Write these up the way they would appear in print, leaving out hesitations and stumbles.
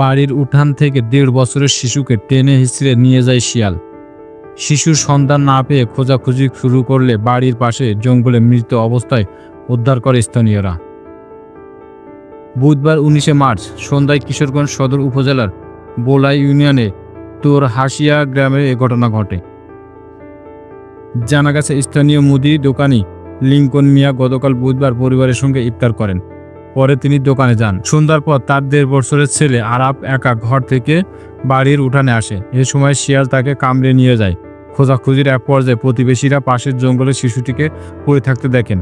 বাড়ির উঠান থেকে 1.5 বছরের শিশুকে টেনে হিঁচড়ে নিয়ে যায় শিয়াল। শিশুর সন্ধান না পেয়ে খোঁজাখুঁজি শুরু করলে বাড়ির পাশে জঙ্গলে মৃত অবস্থায় উদ্ধার করে স্থানীয়রা। বুধবার 19 মার্চ সন্ধ্যায় কিশোরগঞ্জ সদর উপজেলার বোলাই ইউনিয়নে তোরহাসিয়া গ্রামে এ ঘটনা ঘটে। জানা গেছে, স্থানীয় মুদি দোকানি লিঙ্কন মিয়া গতকাল বুধবার পরিবারের সঙ্গে ইফতার করেন। পরে তিনি দোকানে যান। সন্ধ্যার পর তার 1.5 বছরের ছেলে আরাপ একা ঘর থেকে বাড়ির উঠানে আসে। এ সময় শিয়াল তাকে কামড়ে নিয়ে যায়। খোঁজাখুঁজির এক পর্যায়ে প্রতিবেশীরা পাশের জঙ্গলে শিশুটিকে পড়ে থাকতে দেখেন।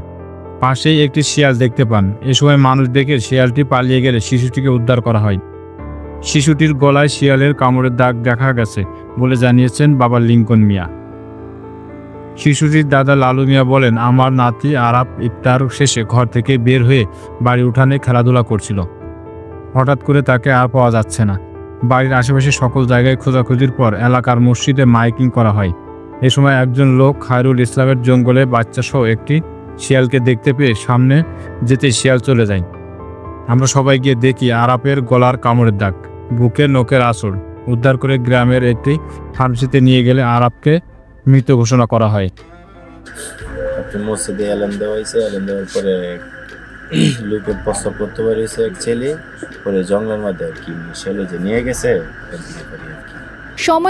পাশেই একটি শিয়াল দেখতে পান। এ সময় মানুষ দেখে শিয়ালটি পালিয়ে গেলে শিশুটিকে উদ্ধার করা হয়। শিশুটির গলায় শিয়ালের কামড়ের দাগ দেখা গেছে বলে জানিয়েছেন বাবা লিঙ্কন মিয়া। শিশুটির দাদা লালু মিয়া বলেন, আমার নাতি আরাপ ইফতার শেষে ঘর থেকে বের হয়ে বাড়ির উঠানে খেলাধুলা করছিল। হঠাৎ করে তাকে আর পাওয়া যাচ্ছে না। বাড়ির আশেপাশে সকল জায়গায় খোঁজাখুঁজির পর এলাকার মসজিদে মাইকিং করা হয়। এ সময় একজন লোক খায়রুল ইসলামের জঙ্গলে বাচ্চাসহ একটি শিয়ালকে দেখতে পেয়ে সামনে যেতে শিয়াল চলে যায়। আমরা সবাই গিয়ে দেখি আরাপের গলার কামড়ের দাগ, বুকে নখের আঁচড়। উদ্ধার করে গ্রামের একটি ফার্মেসিতে নিয়ে গেলে আরাপকে মৃত ঘোষণা করা হয়। মসজিদে এলান দেওয়া হয়েছে। এলান দেওয়ার পরে লোকের প্রস্তাব করতে পারিয়েছে এক ছেলে, পরে জঙ্গলের মধ্যে আর কি ছেলে যে নিয়ে গেছে সময়